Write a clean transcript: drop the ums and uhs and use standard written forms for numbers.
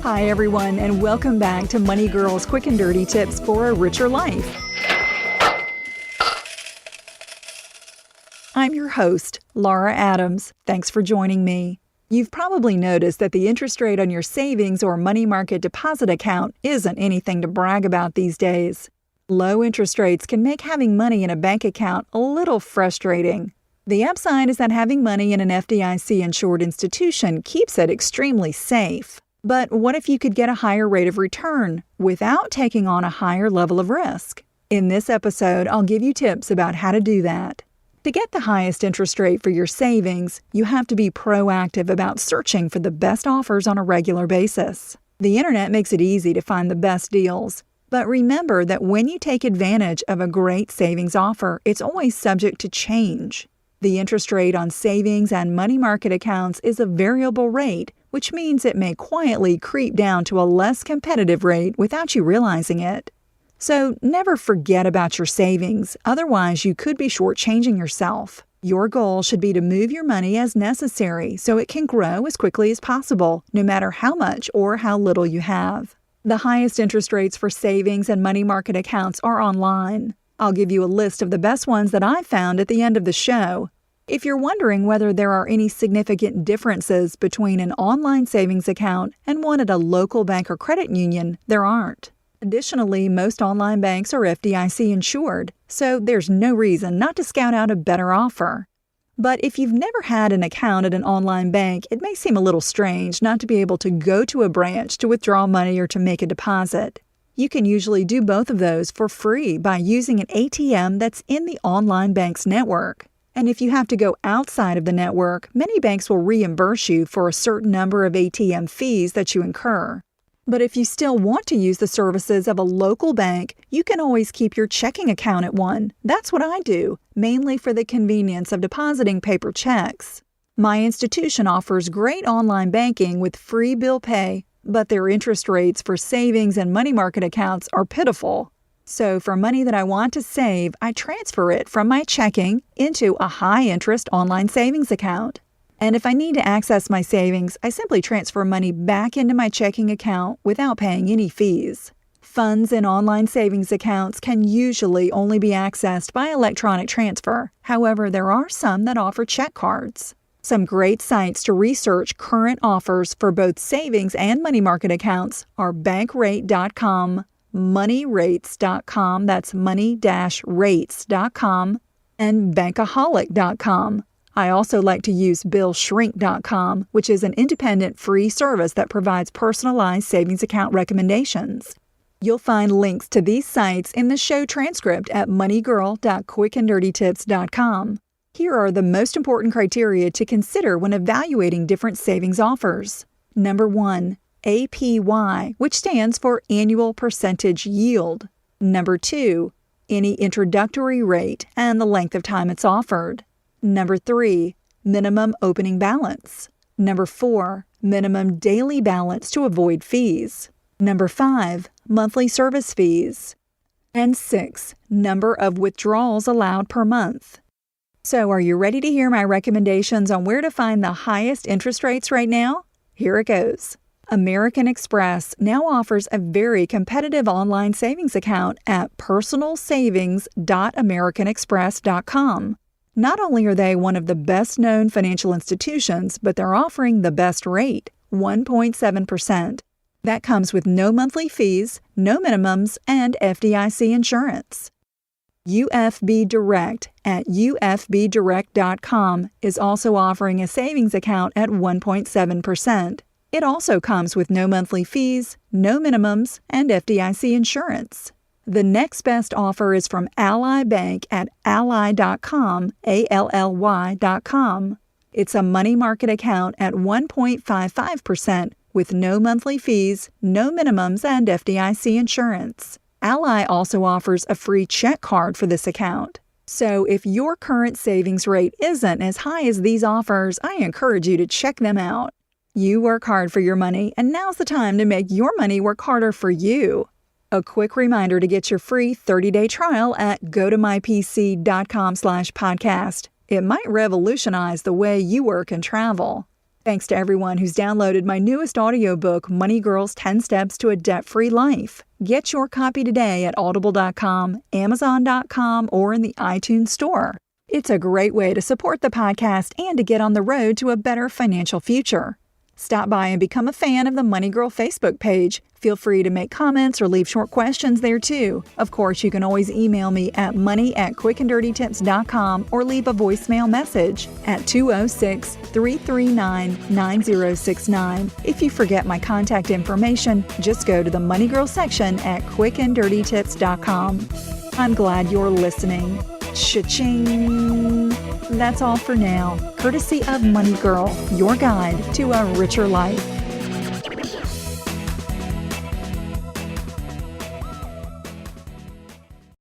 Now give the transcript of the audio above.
Hi, everyone, and welcome back to Money Girl's Quick and Dirty Tips for a Richer Life. I'm your host, Laura Adams. Thanks for joining me. You've probably noticed that the interest rate on your savings or money market deposit account isn't anything to brag about these days. Low interest rates can make having money in a bank account a little frustrating. The upside is that having money in an FDIC-insured institution keeps it extremely safe. But what if you could get a higher rate of return without taking on a higher level of risk? In this episode, I'll give you tips about how to do that. To get the highest interest rate for your savings, you have to be proactive about searching for the best offers on a regular basis. The internet makes it easy to find the best deals. But remember that when you take advantage of a great savings offer, it's always subject to change. The interest rate on savings and money market accounts is a variable rate, which means it may quietly creep down to a less competitive rate without you realizing it. So never forget about your savings, otherwise you could be shortchanging yourself. Your goal should be to move your money as necessary so it can grow as quickly as possible, no matter how much or how little you have. The highest interest rates for savings and money market accounts are online. I'll give you a list of the best ones that I've found at the end of the show. If you're wondering whether there are any significant differences between an online savings account and one at a local bank or credit union, there aren't. Additionally, most online banks are FDIC insured, so there's no reason not to scout out a better offer. But if you've never had an account at an online bank, it may seem a little strange not to be able to go to a branch to withdraw money or to make a deposit. You can usually do both of those for free by using an ATM that's in the online bank's network. And if you have to go outside of the network, many banks will reimburse you for a certain number of ATM fees that you incur. But if you still want to use the services of a local bank, you can always keep your checking account at one. That's what I do, mainly for the convenience of depositing paper checks. My institution offers great online banking with free bill pay, but their interest rates for savings and money market accounts are pitiful. So for money that I want to save, I transfer it from my checking into a high-interest online savings account. And if I need to access my savings, I simply transfer money back into my checking account without paying any fees. Funds in online savings accounts can usually only be accessed by electronic transfer. However, there are some that offer check cards. Some great sites to research current offers for both savings and money market accounts are bankrate.com, moneyrates.com, that's money-rates.com, and bankaholic.com. I also like to use billshrink.com, which is an independent free service that provides personalized savings account recommendations. You'll find links to these sites in the show transcript at moneygirl.quickanddirtytips.com. Here are the most important criteria to consider when evaluating different savings offers. Number 1, APY, which stands for Annual Percentage Yield. Number 2, any introductory rate and the length of time it's offered. Number 3, minimum opening balance. Number 4, minimum daily balance to avoid fees. Number 5, monthly service fees. And 6, number of withdrawals allowed per month. So are you ready to hear my recommendations on where to find the highest interest rates right now? Here it goes. American Express now offers a very competitive online savings account at personalsavings.americanexpress.com. Not only are they one of the best-known financial institutions, but they're offering the best rate, 1.7%. That comes with no monthly fees, no minimums, and FDIC insurance. UFB Direct at ufbdirect.com is also offering a savings account at 1.7%. It also comes with no monthly fees, no minimums, and FDIC insurance. The next best offer is from Ally Bank at ally.com, ALLY.com. It's a money market account at 1.55% with no monthly fees, no minimums, and FDIC insurance. Ally also offers a free check card for this account. So if your current savings rate isn't as high as these offers, I encourage you to check them out. You work hard for your money, and now's the time to make your money work harder for you. A quick reminder to get your free 30-day trial at gotomypc.com/podcast. It might revolutionize the way you work and travel. Thanks to everyone who's downloaded my newest audiobook, Money Girl's 10 Steps to a Debt-Free Life. Get your copy today at audible.com, amazon.com, or in the iTunes Store. It's a great way to support the podcast and to get on the road to a better financial future. Stop by and become a fan of the Money Girl Facebook page. Feel free to make comments or leave short questions there too. Of course, you can always email me at money@quickanddirtytips.com or leave a voicemail message at 206-339-9069. If you forget my contact information, just go to the Money Girl section at quickanddirtytips.com. I'm glad you're listening. Cha-ching! That's all for now, courtesy of Money Girl, your guide to a richer life.